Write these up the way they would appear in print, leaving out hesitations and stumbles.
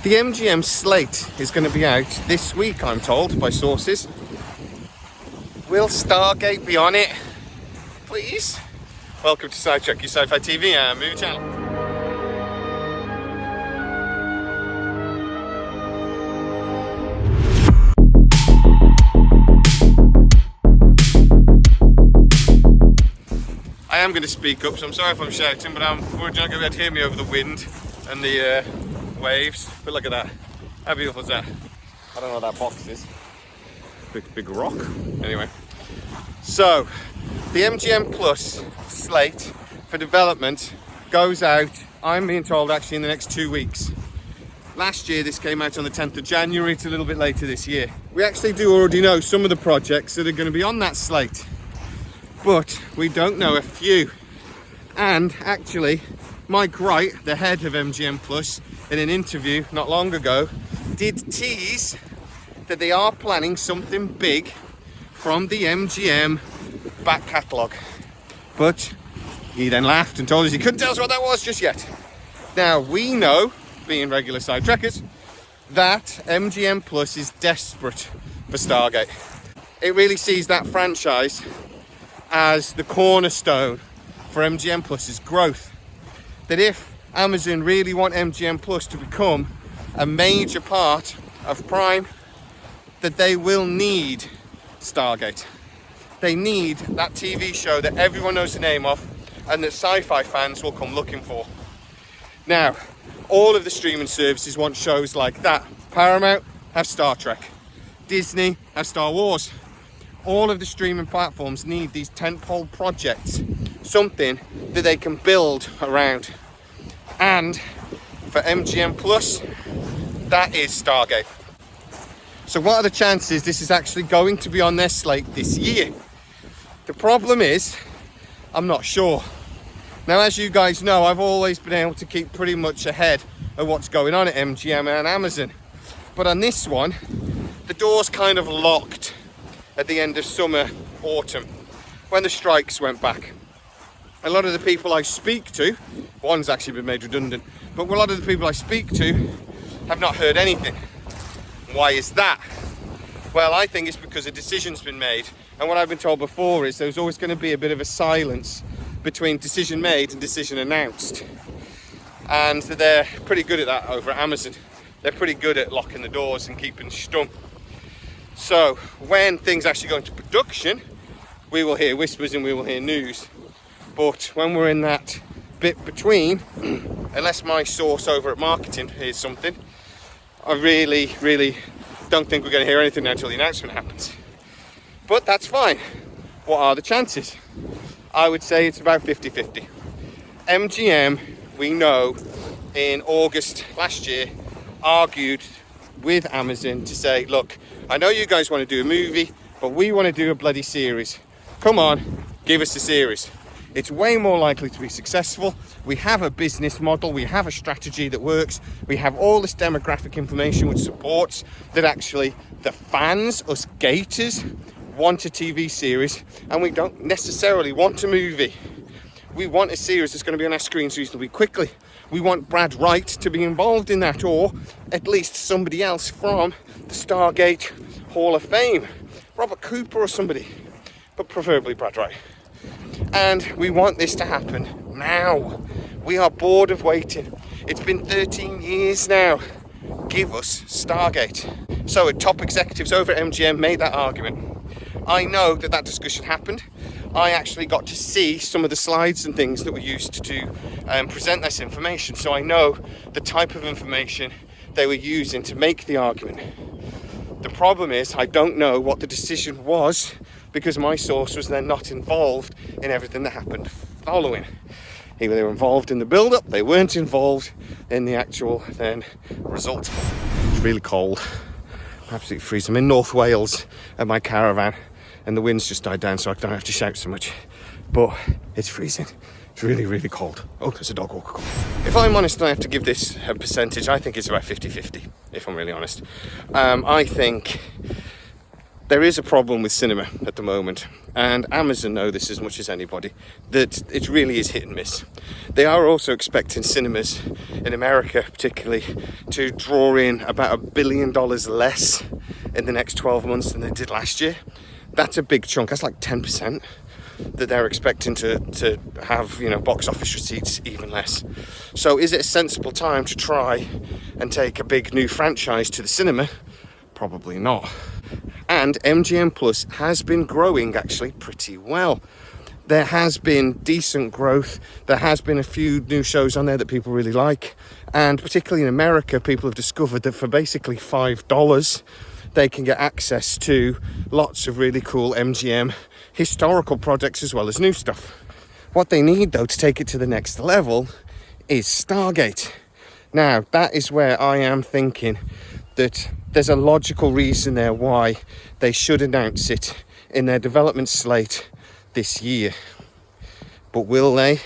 The MGM slate is going to be out this week, I'm told, by sources. Will Stargate be on it? Please? Welcome to SciTrek, your sci-fi TV and movie channel. I am going to speak up, so I'm sorry if I'm shouting, but we're not going to be able to hear me over the wind and the waves. But look at that. How beautiful is that? I don't know what that box is. Big rock. Anyway. So, the MGM Plus slate for development goes out, I'm being told, actually in the next 2 weeks. Last year this came out on the 10th of January, it's a little bit later this year. We actually do already know some of the projects that are going to be on that slate, but we don't know a few. And actually, Mike Wright, the head of MGM Plus, in an interview not long ago, did tease that they are planning something big from the MGM back catalogue. But he then laughed and told us he couldn't tell us what that was just yet. Now, we know, being regular SciTrekkers, that MGM Plus is desperate for Stargate. It really sees that franchise as the cornerstone for MGM Plus's growth. That if Amazon really want MGM Plus to become a major part of Prime, that they will need Stargate. They need that TV show that everyone knows the name of and that sci-fi fans will come looking for. Now, all of the streaming services want shows like that. Paramount have Star Trek. Disney have Star Wars. All of the streaming platforms need these tentpole projects, something that they can build around. And for MGM Plus, that is Stargate. So what are the chances this is actually going to be on their slate this year? The problem is, I'm not sure. Now, as you guys know, I've always been able to keep pretty much ahead of what's going on at MGM and Amazon. But on this one, the door's kind of locked at the end of summer, autumn, when the strikes went back. A lot of the people I speak to, one's actually been made redundant, but a lot of the people I speak to have not heard anything. Why is that? Well, I think it's because a decision's been made. And what I've been told before is there's always going to be a bit of a silence between decision made and decision announced. And they're pretty good at that over at Amazon. They're pretty good at locking the doors and keeping stum. So when things actually go into production, we will hear whispers and we will hear news. But when we're in that bit between, unless my source over at marketing hears something, I really don't think we're going to hear anything until the announcement happens. But that's fine. What are the chances? I would say it's about 50-50. MGM, we know, in August last year, argued with Amazon to say, look, I know you guys want to do a movie, but we want to do a bloody series. Come on, give us a series. It's way more likely to be successful. We have a business model, we have a strategy that works, we have all this demographic information which supports that actually the fans, us gators, want a TV series, and we don't necessarily want a movie. We want a series that's going to be on our screens reasonably quickly. We want Brad Wright to be involved in that, or at least somebody else from the Stargate Hall of Fame. Robert Cooper or somebody, but preferably Brad Wright. And we want this to happen now. We are bored of waiting. It's been 13 years now. Give us Stargate. So top executives over at MGM made that argument. I know that discussion happened. I actually got to see some of the slides and things that were used to present this information. So I know the type of information they were using to make the argument. The problem is I don't know what the decision was, because my source was then not involved in everything that happened following. Either they were involved in the build-up, they weren't involved in the actual then result. It's really cold, absolutely freezing. I'm in North Wales at my caravan and the wind's just died down, so I don't have to shout so much, but it's freezing. It's really cold. Oh, there's a dog walker. If I'm honest and I have to give this a percentage, I think it's about 50-50, if I'm really honest. I think There is a problem with cinema at the moment, and Amazon know this as much as anybody, that it really is hit and miss. They are also expecting cinemas in America particularly to draw in about $1 billion less in the next 12 months than they did last year. That's a big chunk. That's like 10% that they're expecting to have, you know, box office receipts even less. So is it a sensible time to try and take a big new franchise to the cinema? Probably not. And MGM Plus has been growing actually pretty well. There has been decent growth. There has been a few new shows on there that people really like. And particularly in America, people have discovered that for basically $5, they can get access to lots of really cool MGM historical projects as well as new stuff. What they need, though, to take it to the next level is Stargate. Now, that is where I am thinking that there's a logical reason there why they should announce it in their development slate this year. But will they?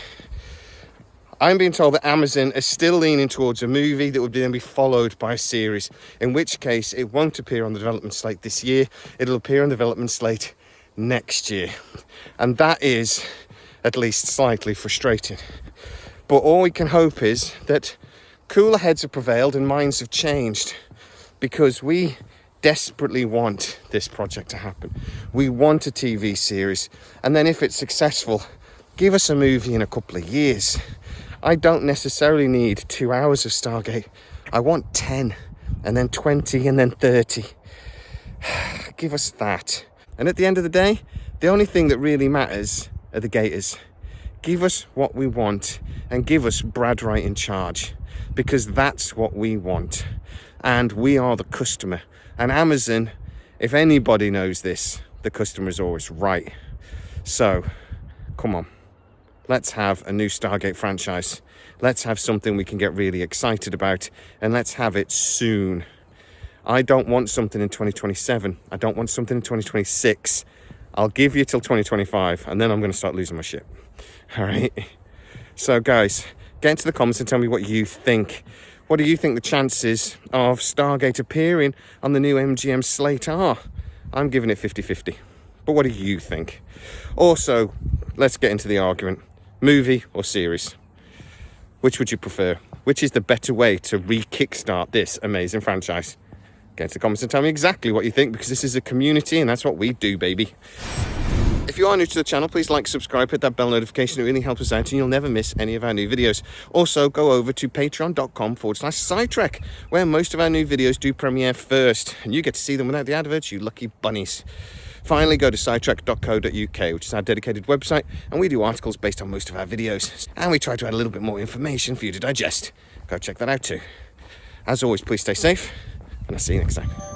I'm being told that Amazon is still leaning towards a movie that would then be followed by a series, in which case it won't appear on the development slate this year. It'll appear on the development slate next year. And that is at least slightly frustrating. But all we can hope is that cooler heads have prevailed and minds have changed, because we desperately want this project to happen. We want a TV series, and then if it's successful, give us a movie in a couple of years. I don't necessarily need 2 hours of Stargate. I want 10, and then 20, and then 30. Give us that. And at the end of the day, the only thing that really matters are the gators. Give us what we want, and give us Brad Wright in charge, because that's what we want. And we are the customer. And Amazon, if anybody knows this, the customer is always right. So, come on. Let's have a new Stargate franchise. Let's have something we can get really excited about. And let's have it soon. I don't want something in 2027. I don't want something in 2026. I'll give you till 2025. And then I'm going to start losing my shit. All right? So, guys, get into the comments and tell me what you think. What do you think the chances of Stargate appearing on the new MGM slate are? I'm giving it 50-50. But what do you think? Also, let's get into the argument. Movie or series? Which would you prefer? Which is the better way to re-kickstart this amazing franchise? Get into the comments and tell me exactly what you think, because this is a community and that's what we do, baby. If you are new to the channel, please like, subscribe, hit that bell notification. It really helps us out and you'll never miss any of our new videos. Also, go over to patreon.com/SciTrek, where most of our new videos do premiere first. And you get to see them without the adverts, you lucky bunnies. Finally, go to SciTrek.co.uk, which is our dedicated website, and we do articles based on most of our videos. And we try to add a little bit more information for you to digest. Go check that out too. As always, please stay safe, and I'll see you next time.